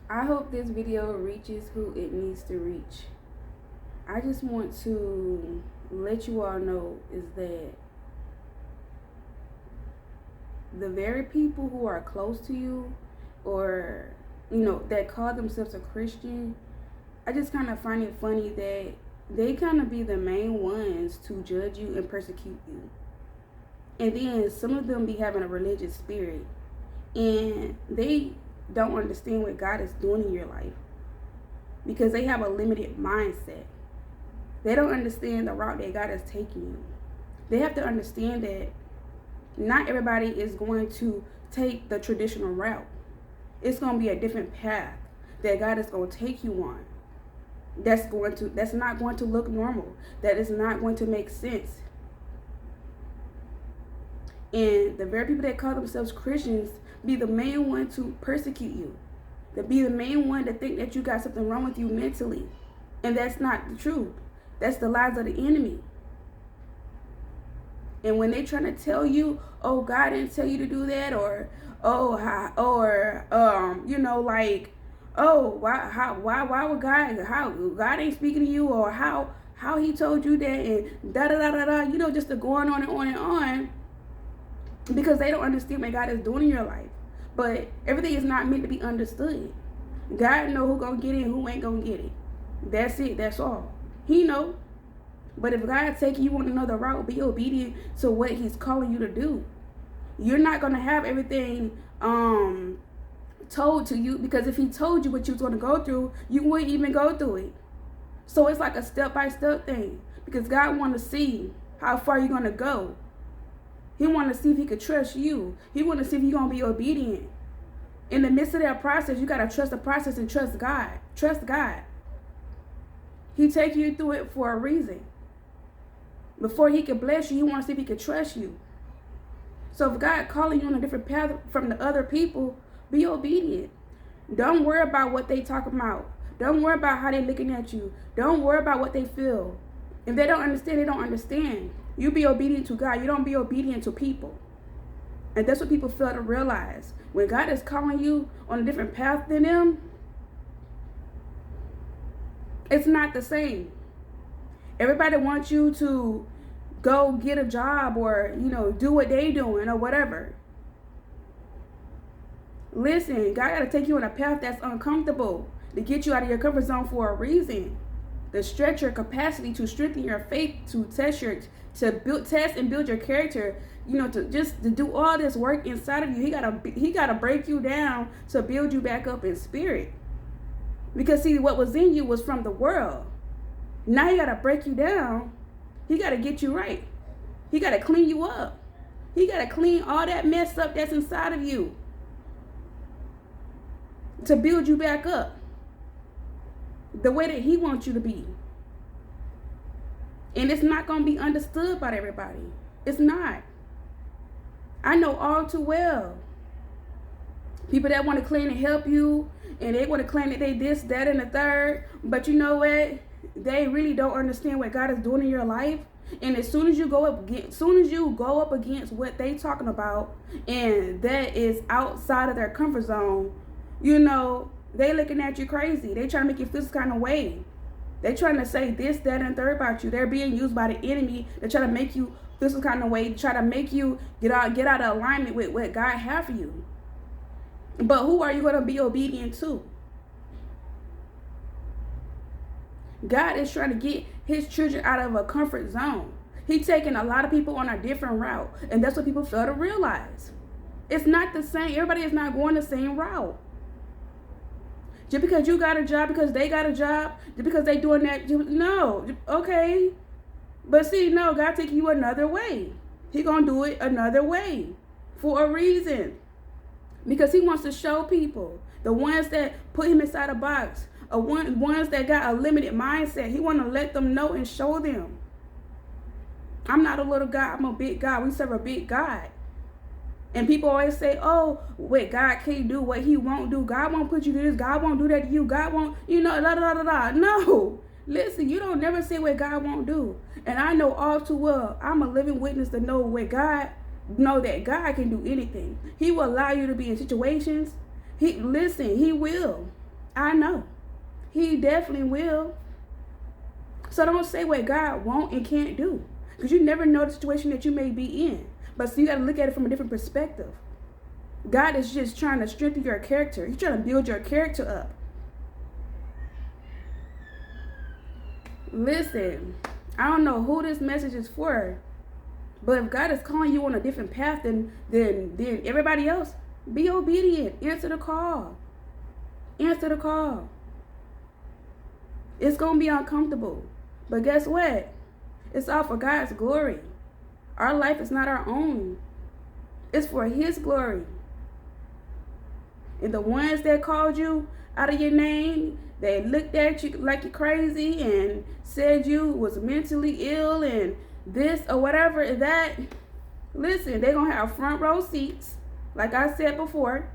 I hope this video reaches who it needs to reach. I just want to let you all know is that the very people who are close to you, or that call themselves a Christian, I just kind of find it funny that they kind of be the main ones to judge you and persecute you. And then some of them be having a religious spirit, and they don't understand what God is doing in your life because they have a limited mindset. They don't understand the route that God is taking you. They have to understand that not everybody is going to take the traditional route. It's going to be a different path that God is going to take you on. That's not going to look normal. That is not going to make sense. And the very people that call themselves Christians be the main one to persecute you. To be the main one to think that you got something wrong with you mentally. And that's not the truth. That's the lies of the enemy. And when they trying to tell you, oh, God didn't tell you to do that, or why would God ain't speaking to you, or how he told you that, and da da da da da, just the going on and on and on, because they don't understand what God is doing in your life. But everything is not meant to be understood. God know who gonna get it and who ain't gonna get it. That's it. That's all. He know. But if God taking you on another route, be obedient to what he's calling you to do. You're not going to have everything told to you, because if he told you what you was going to go through, you wouldn't even go through it. So it's like a step-by-step thing, because God wants to see how far you're going to go. He wants to see if he could trust you. He wants to see if you're going to be obedient. In the midst of that process, you got to trust the process and trust God. Trust God. He take you through it for a reason. Before he can bless you, he wants to see if he can trust you. So if God calling you on a different path from the other people, be obedient. Don't worry about what they talk about. Don't worry about how they looking at you. Don't worry about what they feel. If they don't understand, they don't understand. You be obedient to God. You don't be obedient to people. And that's what people fail to realize. When God is calling you on a different path than them, it's not the same. Everybody wants you to go get a job, or, do what they doing or whatever. Listen, God got to take you on a path that's uncomfortable to get you out of your comfort zone for a reason. To stretch your capacity, to strengthen your faith, to test and build your character, to do all this work inside of you. He gotta break you down to build you back up in spirit. Because see, what was in you was from the world. Now he got to break you down. He got to get you right. He got to clean you up. He got to clean all that mess up that's inside of you to build you back up the way that he wants you to be. And it's not going to be understood by everybody. It's not. I know all too well. People that want to claim to help you, and they want to claim that they this, that, and the third. But you know what? They really don't understand what God is doing in your life. And as soon as you go up against what they talking about, and that is outside of their comfort zone, they looking at you crazy. They trying to make you feel this kind of way. They trying to say this, that, and third about you. They're being used by the enemy to try to make you feel some kind of way, to try to make you get out of alignment with what God has for you. But who are you going to be obedient to? God is trying to get his children out of a comfort zone. He's taking a lot of people on a different route. And that's what people fail to realize. It's not the same. Everybody is not going the same route. Just because you got a job, because they got a job, just because they doing that, no, okay. But see, no, God taking you another way. He going to do it another way for a reason. Because he wants to show people, the ones that put him inside a box, ones that got a limited mindset, he want to let them know and show them. I'm not a little God, I'm a big God. We serve a big God. And people always say, oh, wait, God can't do what he won't do. God won't put you through this. God won't do that to you. God won't, da da da da. No. Listen, you don't never say what God won't do. And I know all too well, I'm a living witness to know that God can do anything. He will allow you to be in situations. He will. I know. He definitely will. So don't say what God won't and can't do. Because you never know the situation that you may be in. But so you got to look at it from a different perspective. God is just trying to strengthen your character. He's trying to build your character up. Listen, I don't know who this message is for. But if God is calling you on a different path than everybody else, be obedient. Answer the call. Answer the call. It's going to be uncomfortable. But guess what? It's all for God's glory. Our life is not our own. It's for His glory. And the ones that called you out of your name, they looked at you like you're crazy and said you was mentally ill and this or whatever that, listen, they're going to have front row seats, like I said before,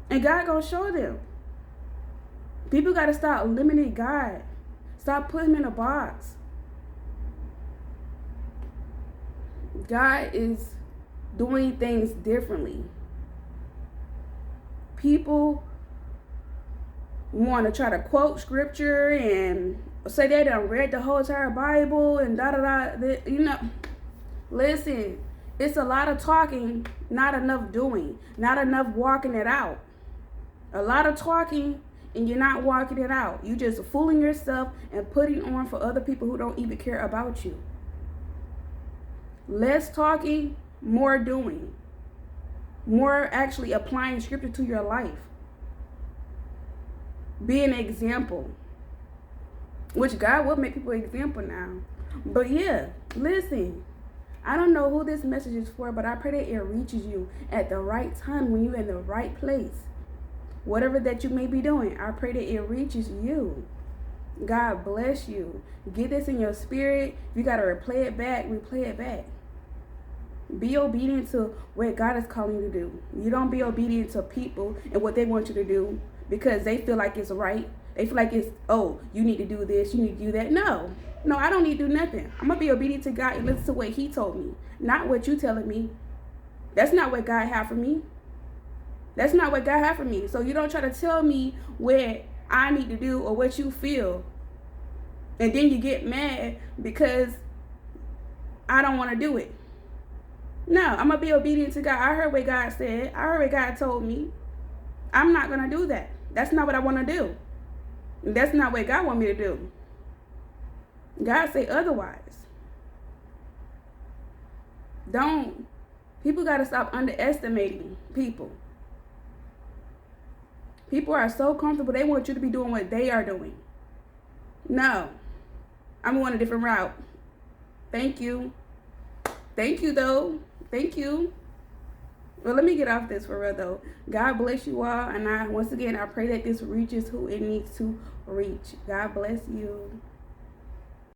and God going to show them. People got to stop limiting God. Stop putting Him in a box. God is doing things differently. People want to try to quote scripture and say they done read the whole entire Bible and listen, it's a lot of talking, not enough doing, not enough walking it out. A lot of talking and you're not walking it out. You just fooling yourself and putting on for other people who don't even care about you. Less talking, more doing. More actually applying scripture to your life. Be an example. Which God will make people an example now. But yeah, listen. I don't know who this message is for, but I pray that it reaches you at the right time when you're in the right place. Whatever that you may be doing, I pray that it reaches you. God bless you. Get this in your spirit. If you got to replay it back. Be obedient to what God is calling you to do. You don't be obedient to people and what they want you to do because they feel like it's right. They feel like it's, oh, you need to do this, you need to do that. No, I don't need to do nothing. I'm going to be obedient to God and listen to what He told me, not what you telling me. That's not what God had for me. That's not what God had for me. So you don't try to tell me what I need to do or what you feel. And then you get mad because I don't want to do it. No, I'm going to be obedient to God. I heard what God said. I heard what God told me. I'm not going to do that. That's not what I want to do. That's not what God want me to do. God say otherwise. People got to stop underestimating people. People are so comfortable, they want you to be doing what they are doing. No, I'm going a different route. Thank you. Thank you, though. Thank you. Well, let me get off this for real, though. God bless you all. And once again, I pray that this reaches who it needs to reach. God bless you.